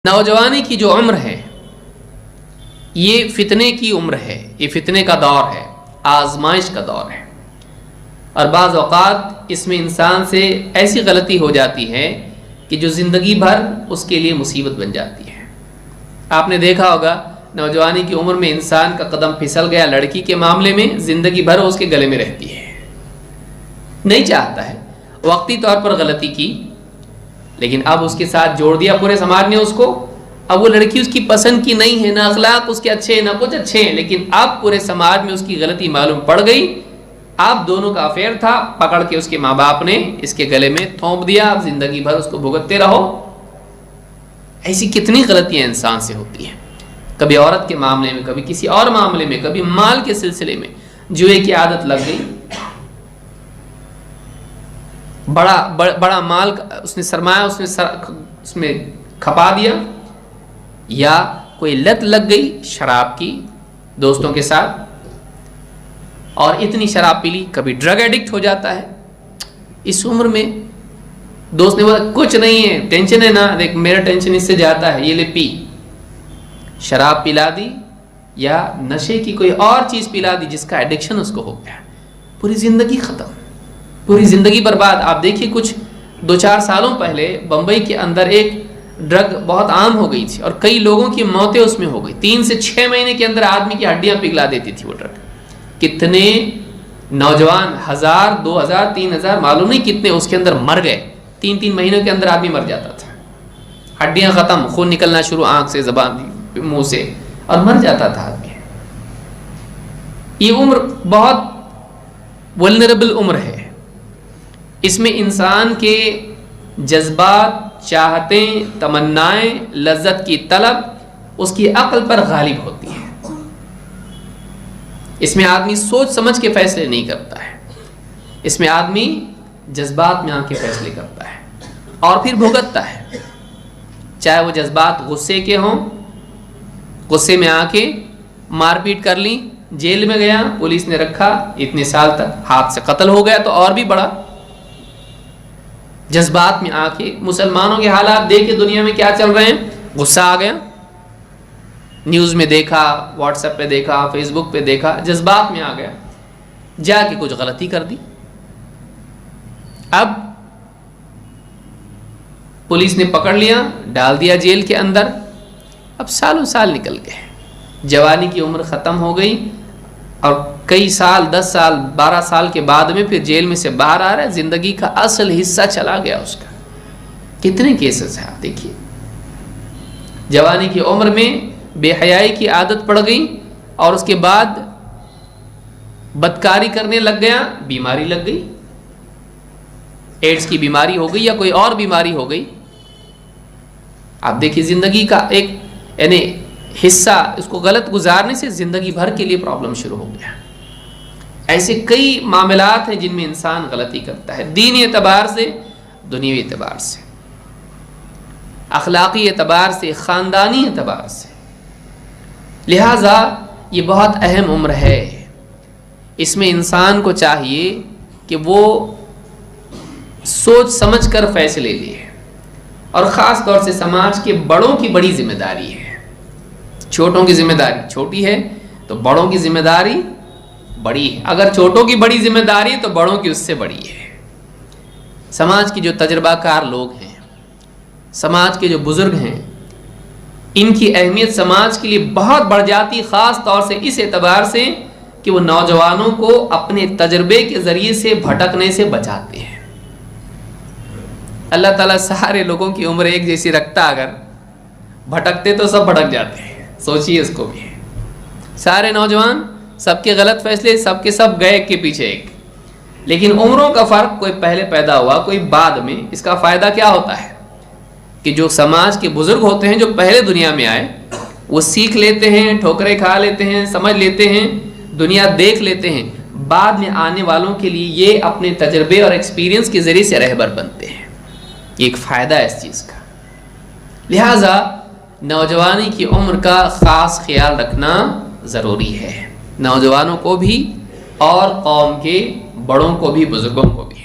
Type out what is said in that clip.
نوجوانی کی جو عمر ہے یہ فتنے کی عمر ہے، یہ فتنے کا دور ہے، آزمائش کا دور ہے، اور بعض اوقات اس میں انسان سے ایسی غلطی ہو جاتی ہے کہ جو زندگی بھر اس کے لیے مصیبت بن جاتی ہے۔ آپ نے دیکھا ہوگا نوجوانی کی عمر میں انسان کا قدم پھسل گیا لڑکی کے معاملے میں، زندگی بھر اس کے گلے میں رہتی ہے، نہیں چاہتا ہے، وقتی طور پر غلطی کی لیکن اب اس کے ساتھ جوڑ دیا پورے سماج نے اس کو، اب وہ لڑکی اس کی پسند کی نہیں ہے، نہ اخلاق اس کے اچھے ہیں نہ کچھ اچھے ہیں، لیکن اب پورے سماج میں اس کی غلطی معلوم پڑ گئی، اب دونوں کا افیئر تھا، پکڑ کے اس کے ماں باپ نے اس کے گلے میں تھونپ دیا، اب زندگی بھر اس کو بھگتتے رہو۔ ایسی کتنی غلطیاں انسان سے ہوتی ہیں، کبھی عورت کے معاملے میں، کبھی کسی اور معاملے میں، کبھی مال کے سلسلے میں جوئے کی عادت لگ گئی، بڑا مال اس نے سرمایہ اس میں کھپا دیا، یا کوئی لت لگ گئی شراب کی دوستوں کے ساتھ، اور اتنی شراب پی لی، کبھی ڈرگ ایڈکٹ ہو جاتا ہے اس عمر میں۔ دوست نے بولا کچھ نہیں ہے، ٹینشن ہے نا، دیکھ میرا ٹینشن اس سے جاتا ہے، یہ لے پی، شراب پلا دی یا نشے کی کوئی اور چیز پلا دی جس کا ایڈکشن اس کو ہو گیا، پوری زندگی ختم، پوری زندگی برباد۔ آپ دیکھیے کچھ 2-4 سالوں پہلے بمبئی کے اندر ایک ڈرگ بہت عام ہو گئی تھی اور کئی لوگوں کی موتیں اس میں ہو گئی، 3 سے 6 مہینے کے اندر آدمی کی ہڈیاں پگھلا دیتی تھی وہ ڈرگ۔ کتنے نوجوان 1000 2000 3000 معلوم نہیں کتنے اس کے اندر مر گئے، 3 مہینوں کے اندر آدمی مر جاتا تھا، ہڈیاں ختم، خون نکلنا شروع آنکھ سے، زبان منہ سے، اور مر جاتا تھا آدمی۔ یہ عمر بہت ولنریبل عمر ہے، اس میں انسان کے جذبات، چاہتیں، تمنائیں، لذت کی طلب اس کی عقل پر غالب ہوتی ہے، اس میں آدمی سوچ سمجھ کے فیصلے نہیں کرتا ہے، اس میں آدمی جذبات میں آ کے فیصلے کرتا ہے اور پھر بھگتتا ہے، چاہے وہ جذبات غصے کے ہوں، غصے میں آ کے مار پیٹ کر لی، جیل میں گیا، پولیس نے رکھا اتنے سال تک، ہاتھ سے قتل ہو گیا تو اور بھی بڑا، جذبات میں آ کے مسلمانوں کے حالات دیکھے دنیا میں کیا چل رہے ہیں، غصہ آ گیا، نیوز میں دیکھا، واٹس ایپ پہ دیکھا، فیس بک پہ دیکھا، جذبات میں آ گیا، جا کے کچھ غلطی کر دی، اب پولیس نے پکڑ لیا، ڈال دیا جیل کے اندر، اب سالوں سال نکل گئے، جوانی کی عمر ختم ہو گئی، اور کئی سال 10 سال 12 سال کے بعد میں پھر جیل میں سے باہر آ رہا ہے، زندگی کا اصل حصہ چلا گیا اس کا۔ کتنے کیسز ہیں آپ دیکھیے، جوانی کی عمر میں بے حیائی کی عادت پڑ گئی اور اس کے بعد بدکاری کرنے لگ گیا، بیماری لگ گئی، ایڈز کی بیماری ہو گئی یا کوئی اور بیماری ہو گئی۔ آپ دیکھیے زندگی کا ایک یعنی حصہ اس کو غلط گزارنے سے زندگی بھر کے لیے پرابلم شروع ہو گیا۔ ایسے کئی معاملات ہیں جن میں انسان غلطی کرتا ہے، دینی اعتبار سے، دنیوی اعتبار سے، اخلاقی اعتبار سے، خاندانی اعتبار سے، لہٰذا یہ بہت اہم عمر ہے، اس میں انسان کو چاہیے کہ وہ سوچ سمجھ کر فیصلے لے، اور خاص طور سے سماج کے بڑوں کی بڑی ذمہ داری ہے، چھوٹوں کی ذمہ داری چھوٹی ہے تو بڑوں کی ذمہ داری بڑی ہے، اگر چھوٹوں کی بڑی ذمہ داری تو بڑوں کی اس سے بڑی ہے۔ سماج کے جو تجربہ کار لوگ ہیں، سماج کے جو بزرگ ہیں، ان کی اہمیت سماج کے لیے بہت بڑھ جاتی، خاص طور سے اس اعتبار سے کہ وہ نوجوانوں کو اپنے تجربے کے ذریعے سے بھٹکنے سے بچاتے ہیں۔ اللہ تعالیٰ سارے لوگوں کی عمر ایک جیسی رکھتا، اگر بھٹکتے تو سب بھٹک جاتے ہیں، سوچیے اس کو بھی، سارے نوجوان سب کے غلط فیصلے، سب کے سب گئے ایک کے پیچھے ایک، لیکن عمروں کا فرق، کوئی پہلے پیدا ہوا کوئی بعد میں، اس کا فائدہ کیا ہوتا ہے کہ جو سماج کے بزرگ ہوتے ہیں جو پہلے دنیا میں آئے، وہ سیکھ لیتے ہیں، ٹھوکریں کھا لیتے ہیں، سمجھ لیتے ہیں، دنیا دیکھ لیتے ہیں، بعد میں آنے والوں کے لیے یہ اپنے تجربے اور ایکسپیرینس کے ذریعے سے رہبر بنتے ہیں، یہ ایک فائدہ ہے اس چیز کا۔ لہٰذا نوجوانی کی عمر کا خاص خیال رکھنا ضروری ہے، نوجوانوں کو بھی اور قوم کے بڑوں کو بھی، بزرگوں کو بھی۔